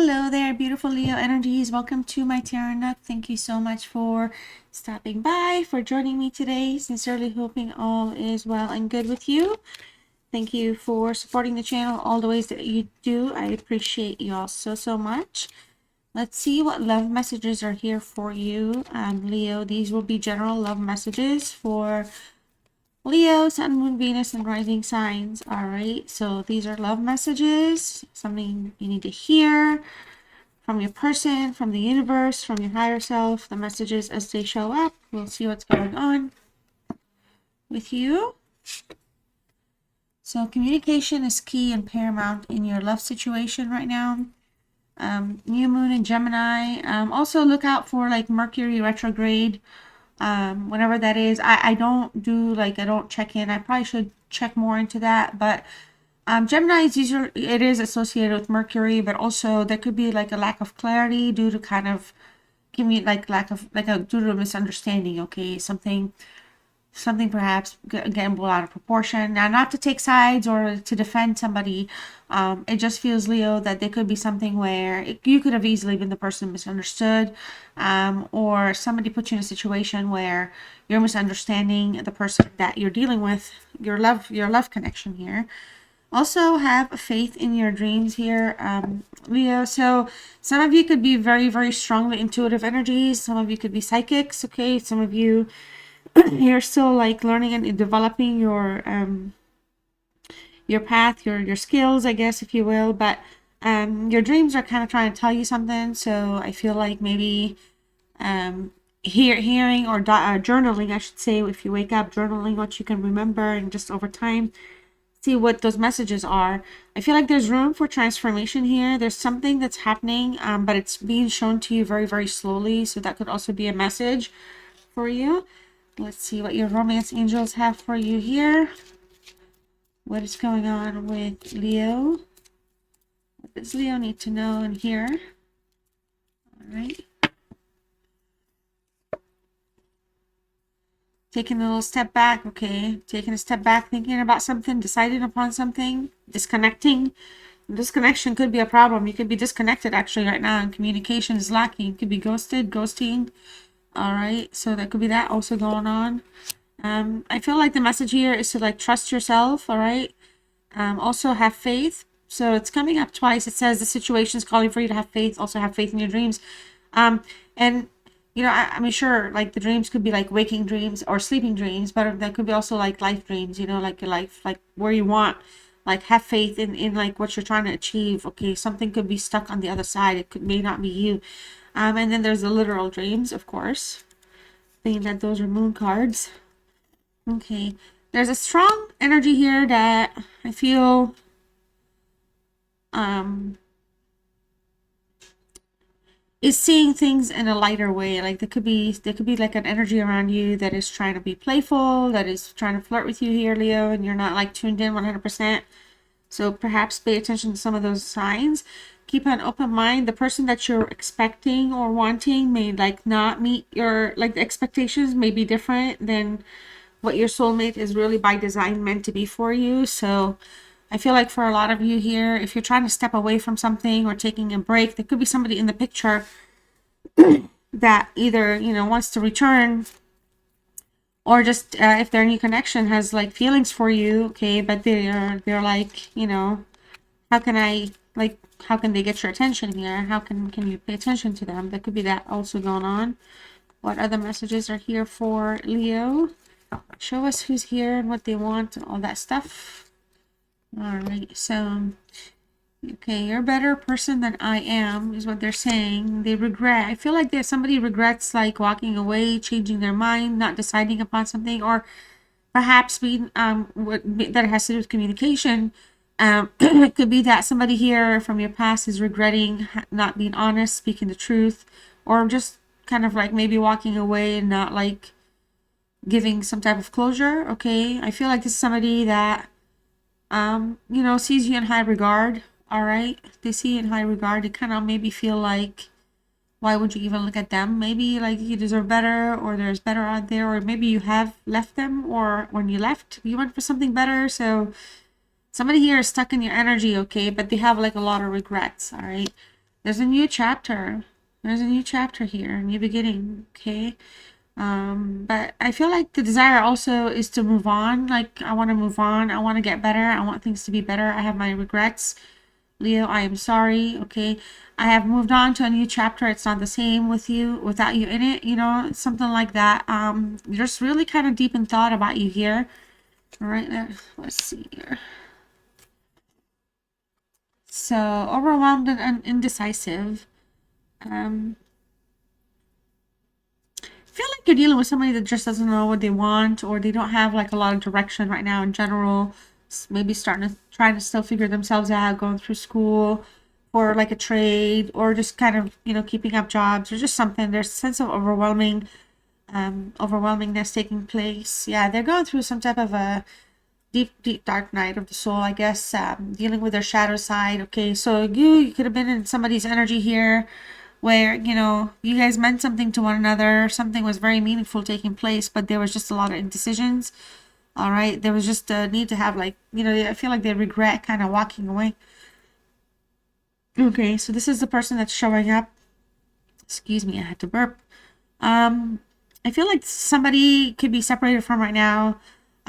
Hello there, beautiful Leo energies. Welcome to my Tarot Nook. Thank you so much for stopping by, for joining me today. Sincerely hoping all is well and good with you. Thank you for supporting the channel all the ways that you do. I appreciate you all so much. Let's see what love messages are here for you, Leo. These will be general love messages for Leo, Sun, Moon, Venus, and rising signs. All right, so these are love messages, something you need to hear from your person, from the universe, from your higher self, the messages as they show up. We'll see what's going on with you. So communication is key and paramount in your love situation right now. New moon in Gemini. Also look out for like Mercury retrograde. Whenever that is. I don't do I don't check in. I probably should check more into that, but Gemini is usually, it is associated with Mercury, but also there could be like a lack of clarity due to kind of give me due to a misunderstanding. Okay, something perhaps getting blown out of proportion. Now, not to take sides or to defend somebody, it just feels, Leo, that there could be something where you could have easily been the person misunderstood, or somebody put you in a situation where you're misunderstanding the person that you're dealing with, your love connection here. Also have faith in your dreams here, Leo. So some of you could be very strongly intuitive energies. Some of you could be psychics. Okay, some of you you're still like learning and developing your path, your skills, I guess, if you will. But your dreams are kind of trying to tell you something. So I feel like maybe hearing or journaling, I should say, if you wake up, journaling what you can remember, and just over time see what those messages are. I feel like there's room for transformation here. There's something that's happening, but it's being shown to you very slowly. So that could also be a message for you. Let's see what your romance angels have for you here. What is going on with Leo? What does Leo need to know and hear? All right. Taking a little step back, okay. Taking a step back, thinking about something, deciding upon something, disconnecting. Disconnection could be a problem. You could be disconnected actually right now, and communication is lacking. You could be ghosted, ghosting. All right, so that could be that also going on. I feel like the message here is to like trust yourself. All right. Also have faith. So it's coming up twice. It says the situation is calling for you to have faith. Also have faith in your dreams. And you know, I mean, sure, like the dreams could be like waking dreams or sleeping dreams, but that could be also like life dreams, you know, like your life, like where you want, like have faith in like what you're trying to achieve. Okay, something could be stuck on the other side. It may not be you. And then there's the literal dreams, of course, being that those are moon cards. Okay, there's a strong energy here that I feel is seeing things in a lighter way. Like there could be like an energy around you that is trying to be playful, that is trying to flirt with you here, Leo, and you're not like tuned in 100%. So perhaps pay attention to some of those signs. Keep an open mind. The person that you're expecting or wanting may like not meet your like the expectations may be different than what your soulmate is really by design meant to be for you. So I feel like for a lot of you here, if you're trying to step away from something or taking a break, there could be somebody in the picture that either, you know, wants to return, or just if their new connection has like feelings for you, okay, but they're like, you know, how can they get your attention here? How can you pay attention to them? There could be that also going on. What other messages are here for Leo? Show us who's here and what they want and all that stuff. All right, so okay, you're a better person than I am is what they're saying. They regret. I feel like somebody regrets like walking away, changing their mind, not deciding upon something, or perhaps being that has to do with communication. It could be that somebody here from your past is regretting not being honest, speaking the truth, or just kind of like maybe walking away and not like giving some type of closure. Okay, I feel like this is somebody that you know, sees you in high regard. All right, they see you in high regard. They kind of maybe feel like, why would you even look at them? Maybe like you deserve better, or there's better out there, or maybe you have left them, or when you left you went for something better. So somebody here is stuck in your energy, okay, but they have like a lot of regrets. All right, There's a new chapter. There's a new chapter here, new beginning, okay? But I feel like the desire also is to move on. Like, I want to move on. I want to get better. I want things to be better. I have my regrets. Leo, I am sorry, okay? I have moved on to a new chapter. It's not the same with you, without you in it, you know, something like that. There's really kind of deep in thought about you here. All right, let's see here. So, overwhelmed and indecisive. Feel like you're dealing with somebody that just doesn't know what they want, or they don't have like a lot of direction right now in general. Maybe trying to still figure themselves out, going through school or like a trade, or just kind of, you know, keeping up jobs, or just something. There's a sense of overwhelmingness taking place. Yeah, they're going through some type of a deep dark night of the soul, I guess, dealing with their shadow side. Okay, so you could have been in somebody's energy here where, you know, you guys meant something to one another, something was very meaningful taking place, but there was just a lot of indecisions. All right, there was just a need to have, like, you know, I feel like they regret kind of walking away. Okay, so this is the person that's showing up. Excuse me, I had to burp. I feel like somebody could be separated from right now.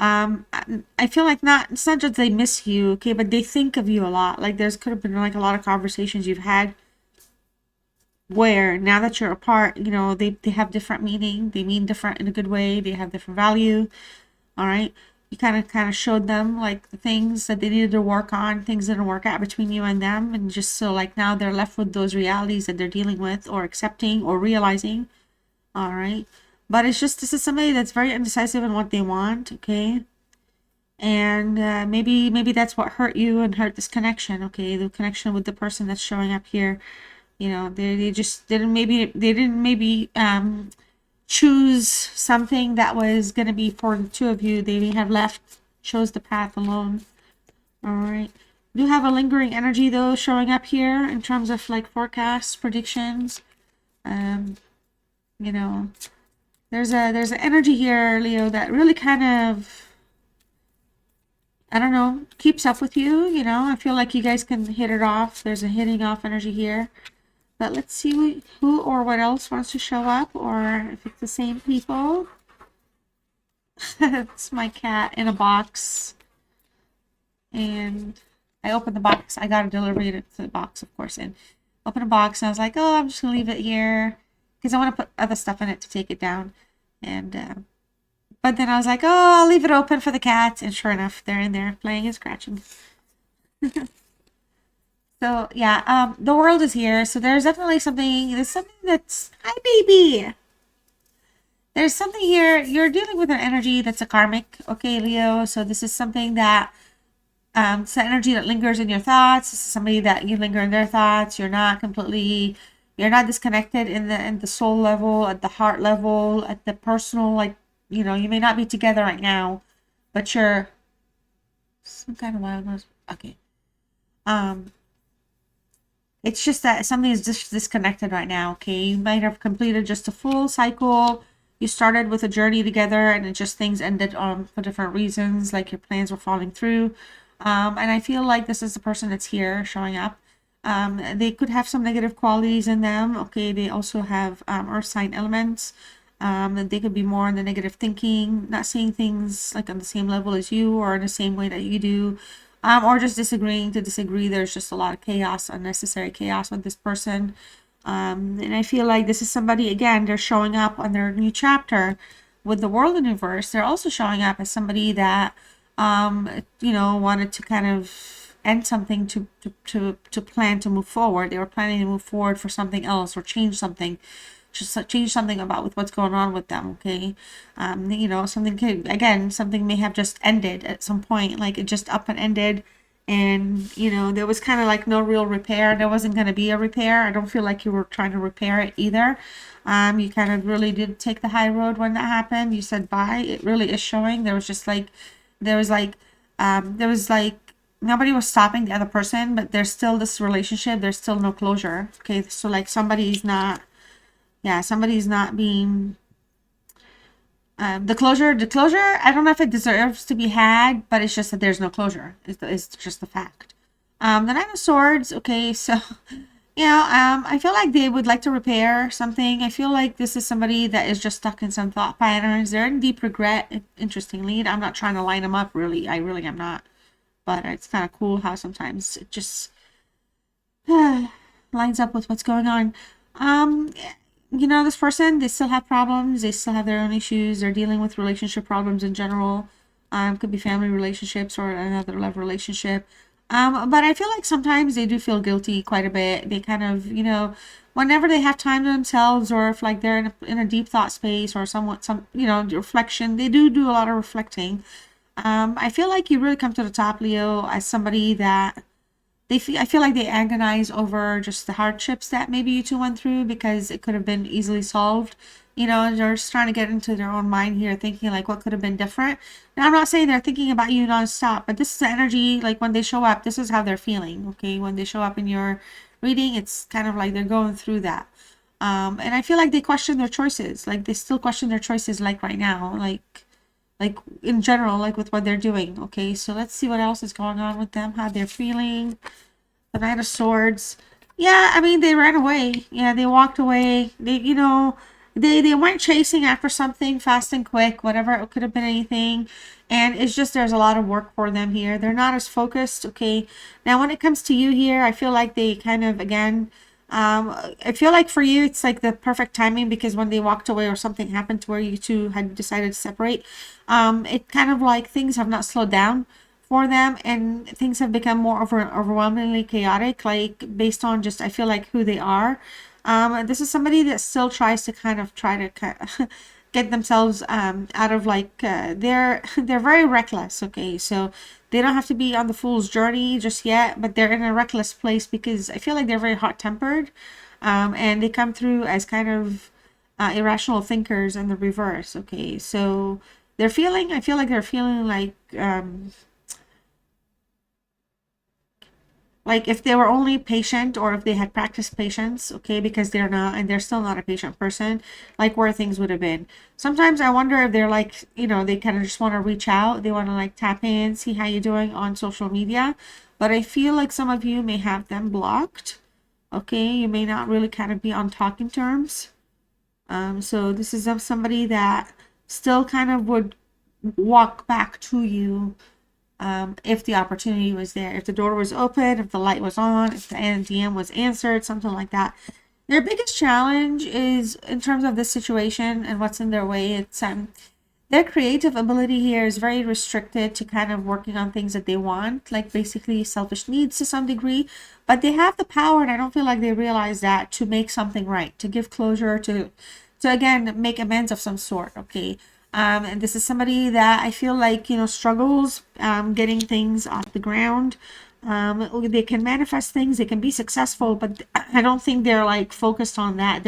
I feel like it's not just they miss you, okay, but they think of you a lot. Like, could have been like a lot of conversations you've had where now that you're apart, you know, they have different meaning. They mean different in a good way. They have different value. All right. You kind of showed them like the things that they needed to work on, things that didn't work out between you and them. And just so like now they're left with those realities that they're dealing with or accepting or realizing. All right. But it's just, this is somebody that's very indecisive in what they want. Okay. And maybe that's what hurt you and hurt this connection. Okay. The connection with the person that's showing up here. You know, they just didn't maybe choose something that was going to be for the two of you. They may have chose the path alone. All right. We do have a lingering energy though showing up here in terms of like forecasts, predictions. You know, there's an energy here, Leo, that really kind of, I don't know, keeps up with you. You know, I feel like you guys can hit it off. There's a hitting off energy here. But let's see who or what else wants to show up, or if it's the same people. It's my cat in a box. And I opened the box. I got a delivery to the box, of course. And opened a box, and I was like, oh, I'm just going to leave it here because I want to put other stuff in it to take it down. And but then I was like, oh, I'll leave it open for the cats. And sure enough, they're in there playing and scratching. So yeah, the world is here. So there's definitely something. There's something that's, hi baby. There's something here. You're dealing with an energy that's a karmic. Okay, Leo. So this is something that, it's an energy that lingers in your thoughts. This is somebody that you linger in their thoughts. You're not disconnected in the soul level, at the heart level, at the personal. Like, you know, you may not be together right now, but you're some kind of wild noise. Okay. It's just that something is just disconnected right now, okay? You might have completed just a full cycle. You started with a journey together, and things ended for different reasons, like your plans were falling through. And I feel like this is the person that's here showing up. They could have some negative qualities in them, okay? They also have earth sign elements. And they could be more in the negative thinking, not seeing things like on the same level as you or in the same way that you do. Or just disagreeing to disagree. There's just a lot of chaos, unnecessary chaos with this person. And I feel like this is somebody, again, they're showing up on their new chapter with the world universe. They're also showing up as somebody that, you know, wanted to kind of end something to plan to move forward. They were planning to move forward for something else or change something. Just change something about with what's going on with them, okay? You know, something may have just ended at some point, like it just up and ended, and you know, there was kind of like no real repair. There wasn't going to be a repair. I don't feel like you were trying to repair it either. You kind of really did take the high road when that happened. You said bye. It really is showing. There was nobody was stopping the other person, but there's still this relationship. There's still no closure, okay? So like somebody's not being, the closure, I don't know if it deserves to be had, but it's just that there's no closure. It's just a fact. The Nine of Swords, okay, so, I feel like they would like to repair something. I feel like this is somebody that is just stuck in some thought patterns. They're in deep regret, interestingly. I'm not trying to line them up, really. I really am not. But it's kind of cool how sometimes it just lines up with what's going on. Um, this person, they still have problems. They still have their own issues. They're dealing with relationship problems in general. Could be family relationships or another love relationship. But I feel like sometimes they do feel guilty quite a bit. They kind of, whenever they have time to themselves, or if like they're in a deep thought space or reflection, they do a lot of reflecting. I feel like you really come to the top, Leo, as somebody that I feel like they agonize over just the hardships that maybe you two went through, because it could have been easily solved. They're just trying to get into their own mind here, thinking like what could have been different. Now, I'm not saying they're thinking about you nonstop, but this is the energy, like when they show up, this is how they're feeling, okay? When they show up in your reading, it's kind of like they're going through that. And I feel like they question their choices. Like they still question their choices, like right now, like in general, like with what they're doing. Okay, so let's see what else is going on with them, how they're feeling. The Knight of Swords. Yeah, I mean, they ran away. Yeah, they walked away. They weren't chasing after something fast and quick, whatever. It could have been anything. And it's just there's a lot of work for them here. They're not as focused. Okay. Now, when it comes to you here, I feel like they kind of, again, I feel like for you, it's like the perfect timing, because when they walked away or something happened to where you two had decided to separate, it kind of like things have not slowed down for them, and things have become more overwhelmingly chaotic, like based on just, I feel like, who they are. This is somebody that still tries to try to get themselves out of like they're very reckless. Okay, so they don't have to be on the fool's journey just yet, but they're in a reckless place because I feel like they're very hot tempered, and they come through as kind of irrational thinkers in the reverse. Okay, so I feel like they're feeling like if they were only patient, or if they had practiced patience, okay, because they're not, and they're still not a patient person, like where things would have been. Sometimes I wonder if they're like, they kind of just want to reach out, they want to like tap in, see how you're doing on social media, but I feel like some of you may have them blocked. Okay, you may not really kind of be on talking terms. So this is of somebody that still kind of would walk back to you, if the opportunity was there, if the door was open, if the light was on, if the DM was answered, something like that. Their biggest challenge is, in terms of this situation and what's in their way, it's their creative ability here is very restricted to kind of working on things that they want, like basically selfish needs to some degree, but they have the power, and I don't feel like they realize that, to make something right, to give closure, to again make amends of some sort. Okay, and this is somebody that I feel like, struggles getting things off the ground. They can manifest things, they can be successful, but I don't think they're like focused on that.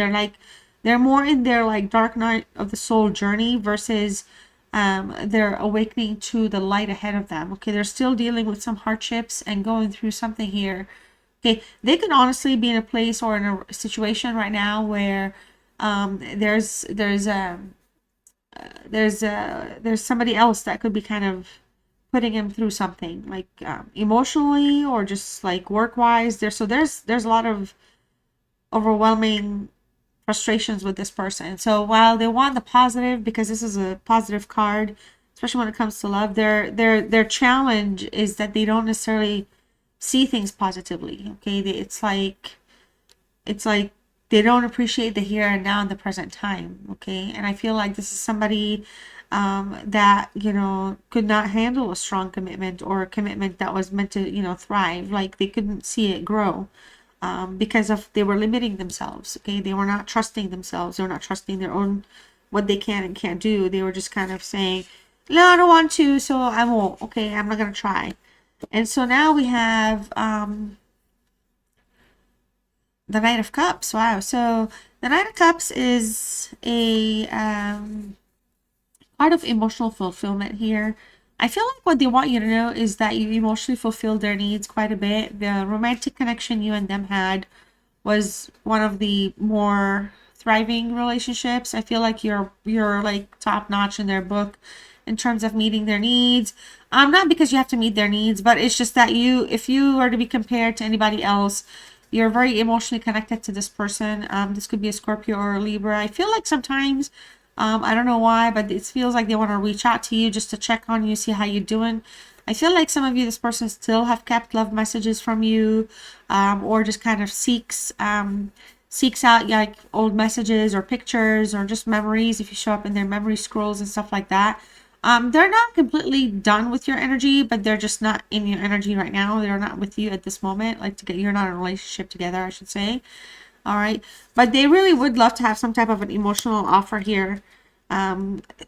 They're more in their like dark night of the soul journey versus they're awakening to the light ahead of them. Okay, they're still dealing with some hardships and going through something here. Okay, they could honestly be in a place or in a situation right now where there's somebody else that could be kind of putting him through something, like emotionally or just like work wise. There's a lot of overwhelming frustrations with this person. So while they want the positive, because this is a positive card, especially when it comes to love, their challenge is that they don't necessarily see things positively. Okay, it's like they don't appreciate the here and now in the present time. Okay, and I feel like this is somebody that could not handle a strong commitment, or a commitment that was meant to thrive. Like they couldn't see it grow, because of they were limiting themselves. Okay, they were not trusting themselves. They were not trusting their own, what they can and can't do. They were just kind of saying, no, I don't want to, so I won't. Okay, I'm not gonna try. And so now we have the Knight of Cups. Wow. So the Knight of Cups is a part of emotional fulfillment here. I feel like what they want you to know is that you emotionally fulfilled their needs quite a bit. The romantic connection you and them had was one of the more thriving relationships. I feel like you're like top notch in their book in terms of meeting their needs. Not because you have to meet their needs, but it's just that if you were to be compared to anybody else, You're very emotionally connected to this person. This could be a Scorpio or a Libra. I feel like sometimes, I don't know why, but it feels like they want to reach out to you just to check on you, see how you're doing. I feel like some of you, this person still have kept love messages from you, or just kind of seeks out like old messages or pictures or just memories if you show up in their memory scrolls and stuff like that. They're not completely done with your energy, but they're just not in your energy right now. They're not with you at this moment. Like you're not in a relationship together, I should say. All right. But they really would love to have some type of an emotional offer here.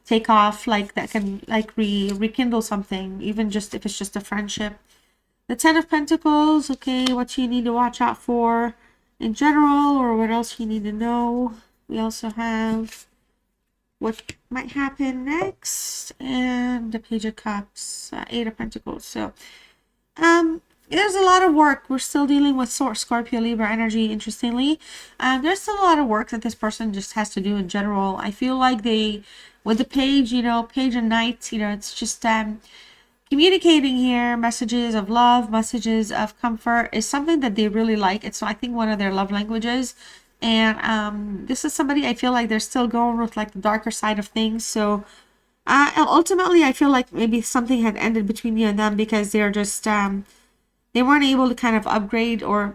Take off like that can like rekindle something, even just if it's just a friendship. The Ten of Pentacles. Okay. What you need to watch out for in general, or what else you need to know. We also have what might happen next, and the Page of Cups, Eight of Pentacles. So there's a lot of work. We're still dealing with Scorpio Libra energy, interestingly. There's still a lot of work that this person just has to do in general. I feel like they, with the page, page and knight, it's just communicating here, messages of love, messages of comfort is something that they really like. It's, I think, one of their love languages. And this is somebody I feel like they're still going with like the darker side of things. So ultimately, I feel like maybe something had ended between you and them because they're just they weren't able to kind of upgrade or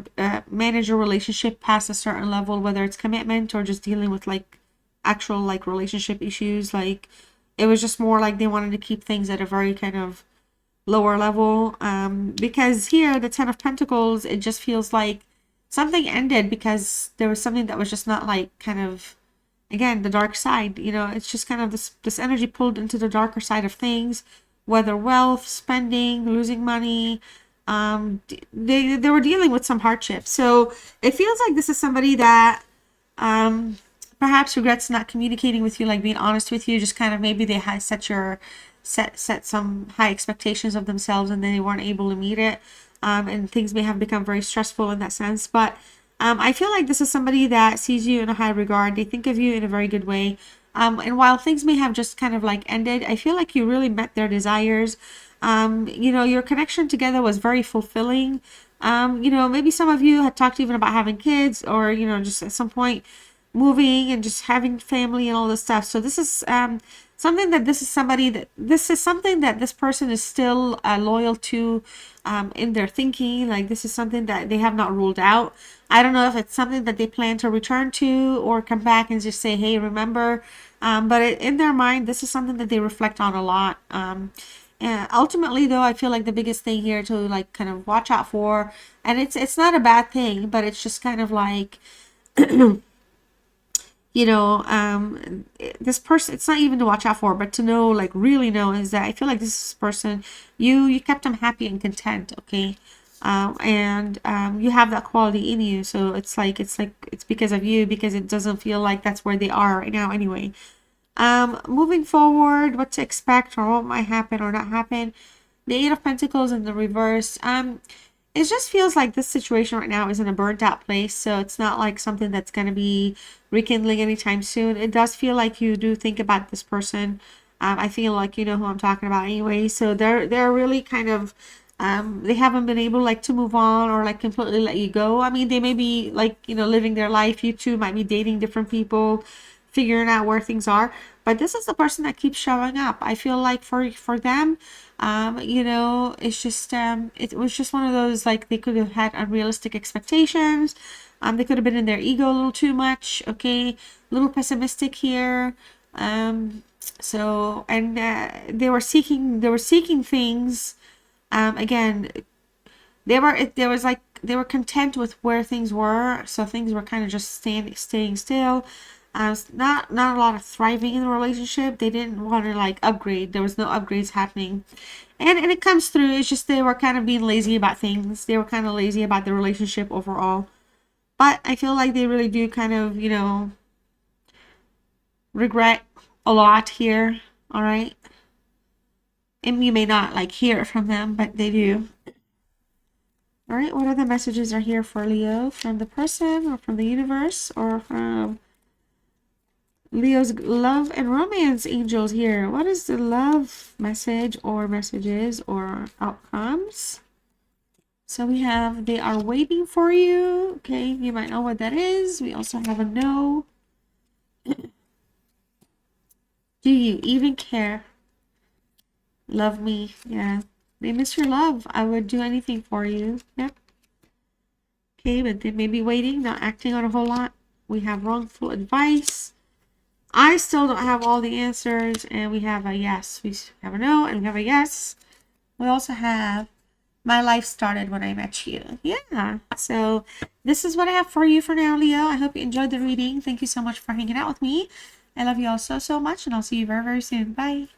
manage a relationship past a certain level, whether it's commitment or just dealing with like actual like relationship issues. Like it was just more like they wanted to keep things at a very kind of lower level, because here the Ten of Pentacles, it just feels like something ended because there was something that was just not like kind of, again, the dark side. It's just kind of this energy pulled into the darker side of things, whether wealth, spending, losing money. They were dealing with some hardship. So it feels like this is somebody that perhaps regrets not communicating with you, like being honest with you. Just kind of maybe they had set some high expectations of themselves and then they weren't able to meet it, and things may have become very stressful in that sense. But I feel like this is somebody that sees you in a high regard. They think of you in a very good way, and while things may have just kind of like ended, I feel like you really met their desires. Your connection together was very fulfilling. Maybe some of you had talked even about having kids, or just at some point moving and just having family and all this stuff. So this is something that this is something that this person is still loyal to in their thinking. Like this is something that they have not ruled out. I don't know if it's something that they plan to return to or come back and just say, hey, remember. But in their mind, this is something that they reflect on a lot. And ultimately, though, I feel like the biggest thing here to like kind of watch out for, and it's not a bad thing, but it's just kind of like this person, it's not even to watch out for, but to know, like really know, is that I feel like this person, you kept them happy and content. Okay. And you have that quality in you. So it's because of you, because it doesn't feel like that's where they are right now anyway. Moving forward, what to expect or what might happen or not happen. The Eight of Pentacles in the reverse. It just feels like this situation right now is in a burnt out place. So it's not like something that's going to be rekindling anytime soon. It does feel like you do think about this person. I feel like you know who I'm talking about anyway. So they're really kind of, they haven't been able like to move on or like completely let you go. I mean, they may be like, living their life. You two might be dating different people, figuring out where things are, but this is the person that keeps showing up. I feel like for them, it's just it was just one of those, like, they could have had unrealistic expectations. They could have been in their ego a little too much. Okay, a little pessimistic here. So, and they were seeking things. Again, they were content with where things were, so things were kind of just staying still. Not a lot of thriving in the relationship. They didn't want to like upgrade. There was no upgrades happening, and it comes through. It's just they were kind of being lazy about things. They were kind of lazy about the relationship overall. But I feel like they really do kind of, regret a lot here. All right, and you may not like hear it from them, but they do. All right, what other messages are here for Leo from the person or from the universe or from Leo's love and romance angels here? What is the love message or messages or outcomes? So we have they are waiting for you. Okay, you might know what that is. We also have a no. Do you even care? Love me. Yeah. They miss your love. I would do anything for you. Yep. Okay, but they may be waiting, not acting on a whole lot. We have wrongful advice. I still don't have all the answers, and we have a yes. We have a no, and we have a yes. We also have my life started when I met you. Yeah. So this is what I have for you for now, Leo. I hope you enjoyed the reading. Thank you so much for hanging out with me. I love you all so, so much, and I'll see you very, very soon. Bye.